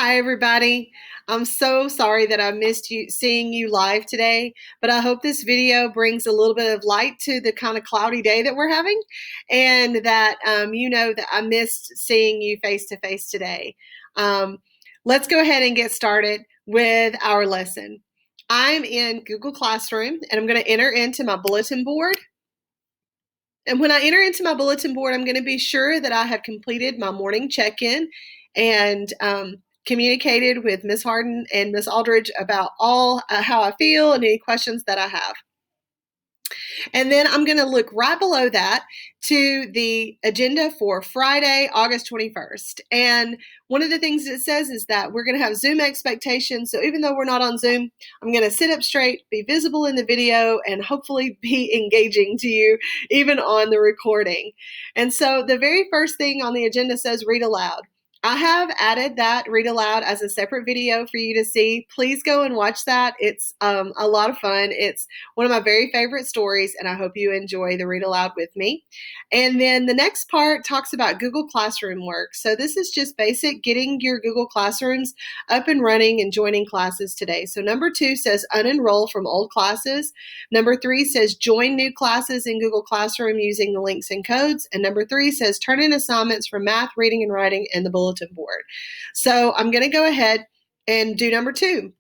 Hi, everybody. I'm so sorry that I missed seeing you live today, but I hope this video brings a little bit of light to the kind of cloudy day that we're having, and that you know that I missed seeing you face to face today. Um, let's go ahead and get started with our lesson. I'm in Google Classroom, and I'm going to enter into my bulletin board. And when I enter into my bulletin board, I'm going to be sure that I have completed my morning check-in and communicated with Ms. Harden and Ms. Aldridge about all how I feel and any questions that I have. And then I'm going to look right below that to the agenda for Friday, August 21st. And one of the things it says is that we're going to have Zoom expectations. So even though we're not on Zoom, I'm going to sit up straight, be visible in the video, and hopefully be engaging to you even on the recording. And so the very first thing on the agenda says read aloud. I have added that read aloud as a separate video for you to see. Please go and watch that. It's a lot of fun. It's one of my very favorite stories, and I hope you enjoy the read aloud with me. And then the next part talks about Google Classroom work. So this is just basic getting your Google Classrooms up and running and joining classes today. So number 2 says unenroll from old classes. Number 3 says join new classes in Google Classroom using the links and codes. And number 3 says turn in assignments for math, reading, and writing in the bulletin board. So I'm going to go ahead and do number 2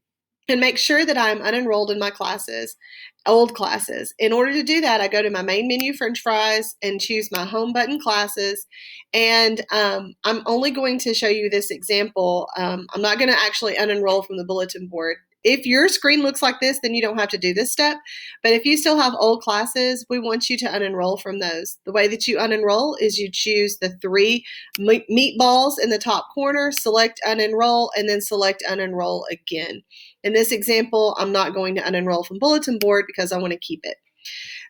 and make sure that I'm unenrolled in my classes, old classes. In order to do that, I go to my main menu, French fries, and choose my home button classes. And I'm only going to show you this example. I'm not going to actually unenroll from the bulletin board. If your screen looks like this, then you don't have to do this step. But if you still have old classes, we want you to unenroll from those. The way that you unenroll is you choose the 3 meatballs in the top corner, select unenroll, and then select unenroll again. In this example, I'm not going to unenroll from bulletin board because I want to keep it.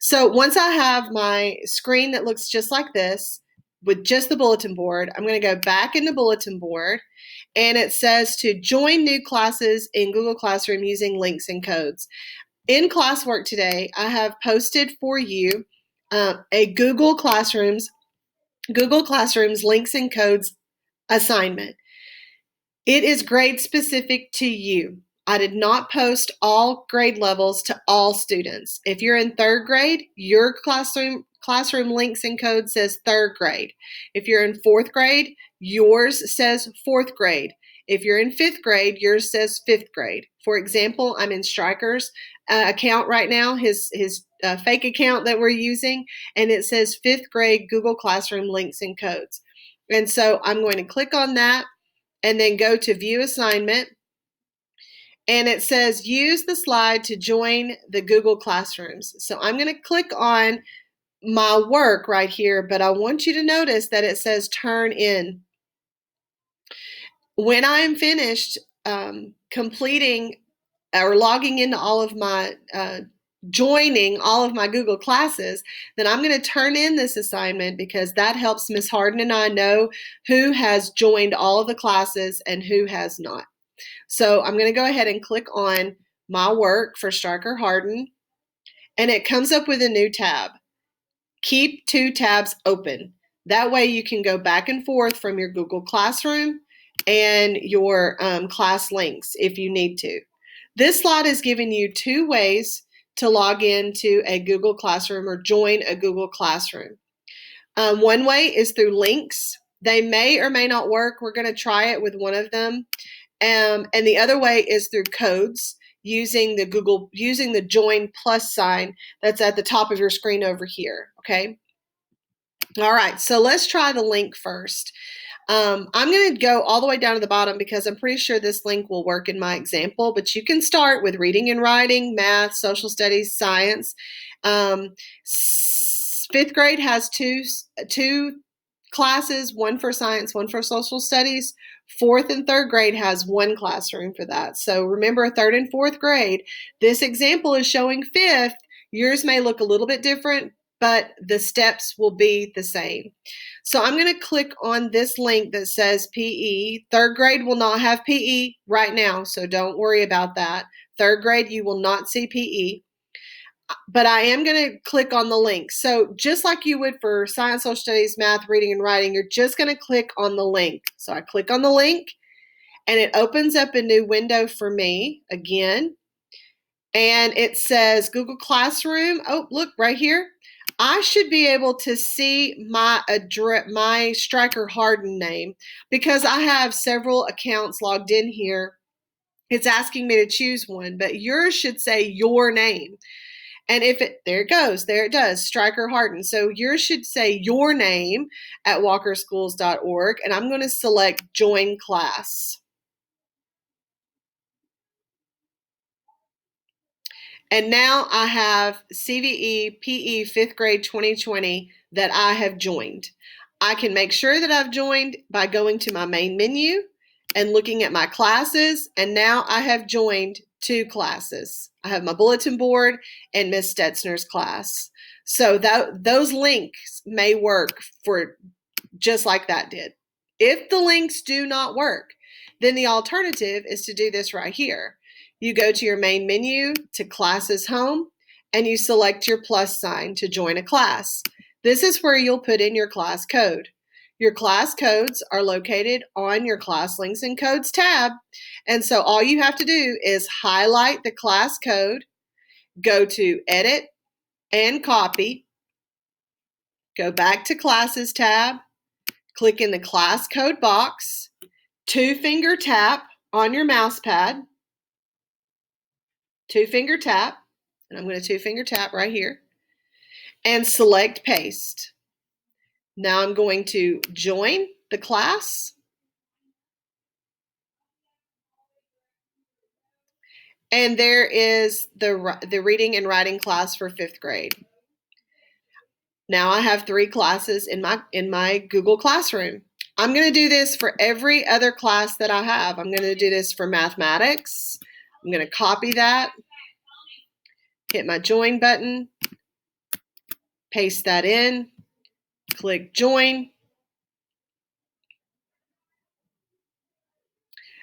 So once I have my screen that looks just like this with just the bulletin board, I'm going to go back into bulletin board, and it says to join new classes in Google Classroom using links and codes. In classwork today, I have posted for you a Google Classrooms links and codes assignment. It is grade specific to you. I did not post all grade levels to all students. If you're in 3rd grade, your classroom links and code says 3rd grade. If you're in 4th grade, yours says 4th grade. If you're in 5th grade, yours says 5th grade. For example, I'm in Stryker's account right now, his fake account that we're using, and it says 5th grade Google Classroom links and codes. And so I'm going to click on that and then go to view assignment. And it says use the slide to join the Google Classrooms. So I'm going to click on my work right here, but I want you to notice that it says turn in. When I am finished completing or logging into all of my joining all of my Google classes, then I'm going to turn in this assignment because that helps Ms. Harden and I know who has joined all of the classes and who has not. So I'm going to go ahead and click on my work for Stryker Harden, and it comes up with a new tab. Keep 2 tabs open. That way you can go back and forth from your Google Classroom and your class links if you need to. This slide is giving you 2 ways to log into a Google Classroom or join a Google Classroom. One way is through links. They may or may not work. We're going to try it with one of them. And the other way is through codes using the join plus sign that's at the top of your screen over here. Okay. All right. So let's try the link first. I'm going to go all the way down to the bottom because I'm pretty sure this link will work in my example, but you can start with reading and writing, math, social studies, science. 5th grade has two classes, one for science, one for social studies. 4th and 3rd grade has 1 classroom for that. So remember, 3rd and 4th grade, this example is showing 5th. Yours may look a little bit different, but the steps will be the same. So I'm going to click on this link that says PE. 3rd grade will not have PE right now, so don't worry about that. 3rd grade, you will not see PE. But I am going to click on the link. So just like you would for science, social studies, math, reading, and writing, you're just going to click on the link. So I click on the link, And it opens up a new window for me again. And it says Google Classroom. Oh, look right here. I should be able to see my address, my Striker Harden name, because I have several accounts logged in here. It's asking me to choose one, but yours should say your name. And if it, there it goes, there it does, Striker Harden. So yours should say your name at walkerschools.org, and I'm going to select Join Class. And now I have CVE PE 5th grade 2020 that I have joined. I can make sure that I've joined by going to my main menu and looking at my classes, and now I have joined 2 classes. I have my bulletin board and Miss Stetzner's class. So those links may work for just like that did. If the links do not work, then the alternative is to do this right here. You go to your main menu to Classes Home, and you select your plus sign to join a class. This is where you'll put in your class code. Your class codes are located on your Class Links and Codes tab, and so all you have to do is highlight the class code, go to Edit and Copy, go back to Classes tab, click in the class code box, 2-finger tap on your mouse pad, 2-finger tap, and I'm going to 2-finger tap right here, and select Paste. Now I'm going to join the class, and there is the reading and writing class for 5th grade. Now I have 3 classes in my Google Classroom. I'm going to do this for every other class that I have. I'm going to do this for mathematics. I'm going to copy that, hit my join button, paste that in, click join.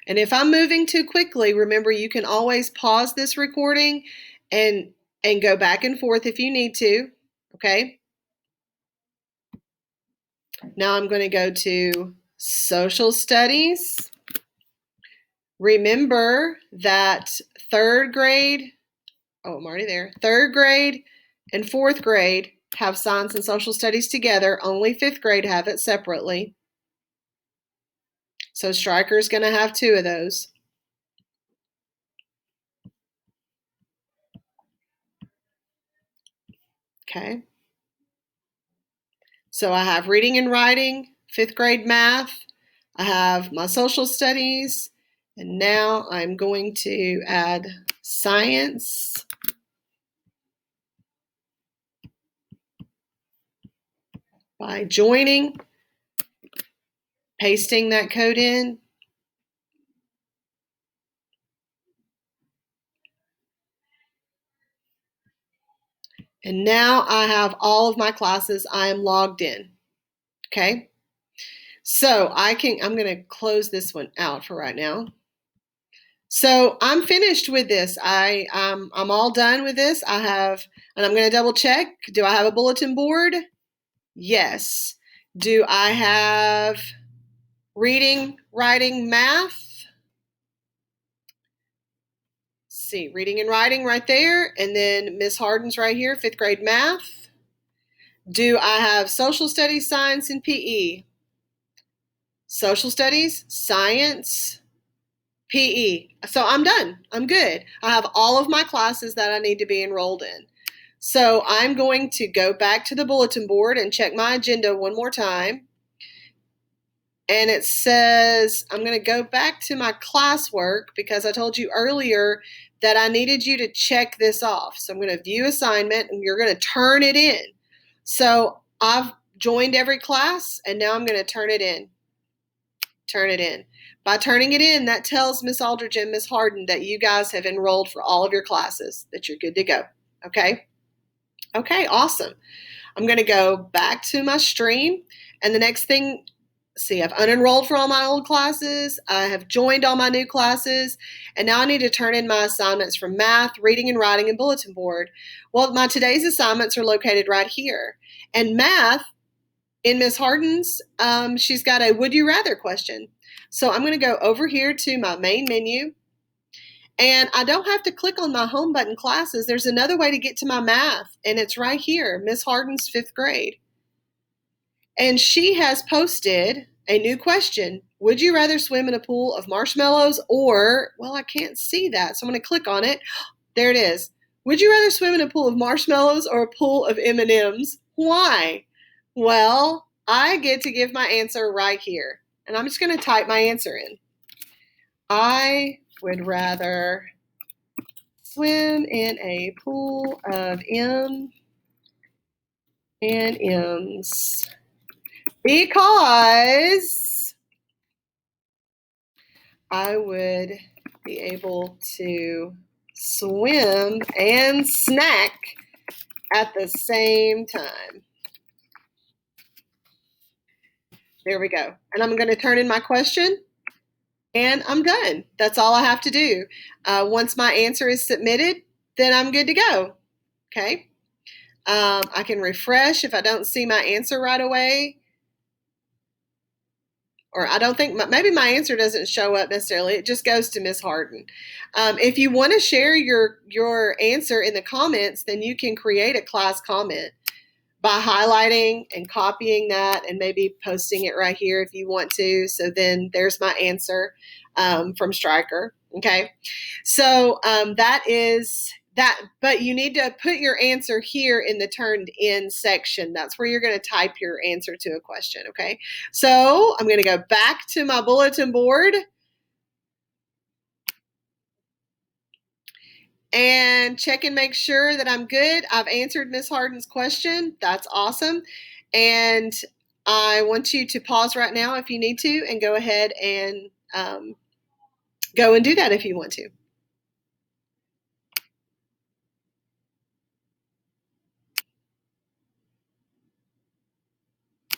And if I'm moving too quickly, remember you can always pause this recording and go back and forth if you need to, okay? Now I'm going to go to Social Studies. Remember that 3rd grade, oh, I'm already there, 3rd grade and 4th grade have science and social studies together. Only 5th grade have it separately. So Striker's going to have 2 of those. Okay. So I have reading and writing, 5th grade math, I have my social studies, and now I'm going to add science. By joining, pasting that code in, and now I have all of my classes. I am logged in. Okay, so I'm going to close this one out for right now. So I'm finished with this. I'm all done with this. And I'm going to double check. Do I have a bulletin board? Yes. Do I have reading, writing, math? See, reading and writing right there, and then Miss Harden's right here, 5th grade math. Do I have social studies, science, and PE? Social studies, science, PE. So I'm done. I'm good. I have all of my classes that I need to be enrolled in. So I'm going to go back to the bulletin board and check my agenda one more time. And it says, I'm going to go back to my classwork because I told you earlier that I needed you to check this off. So I'm going to view assignment and you're going to turn it in. So I've joined every class and now I'm going to turn it in. Turn it in. By turning it in, that tells Miss Aldridge and Miss Harden that you guys have enrolled for all of your classes, that you're good to go. Okay? Okay, awesome. I'm going to go back to my stream, and the next thing, see, I've unenrolled for all my old classes, I have joined all my new classes, and now I need to turn in my assignments for math, reading and writing, and bulletin board. Well, my today's assignments are located right here. And math, in Miss Harden's, she's got a would you rather question. So I'm going to go over here to my main menu. And I don't have to click on my home button classes. There's another way to get to my math, and it's right here, Miss Harden's 5th grade. And she has posted a new question. Would you rather swim in a pool of marshmallows or, well, I can't see that, so I'm going to click on it. There it is. Would you rather swim in a pool of marshmallows or a pool of M&Ms? Why? Well, I get to give my answer right here. And I'm just going to type my answer in. I would rather swim in a pool of M and M's because I would be able to swim and snack at the same time. There we go. And I'm going to turn in my question, and I'm done. That's all I have to do. Once my answer is submitted, then I'm good to go. Okay. I can refresh if I don't see my answer right away. Or I don't think, maybe my answer doesn't show up necessarily. It just goes to Miss Harden. If you want to share your answer in the comments, then you can create a class comment by highlighting and copying that and maybe posting it right here if you want to. So then there's my answer from Stryker. Okay. So that is that, but you need to put your answer here in the turned in section. That's where you're going to type your answer to a question. Okay. So I'm going to go back to my bulletin board and check and make sure that I'm good. I've answered Miss Harden's question. That's awesome. And I want you to pause right now if you need to and go ahead and go and do that if you want to.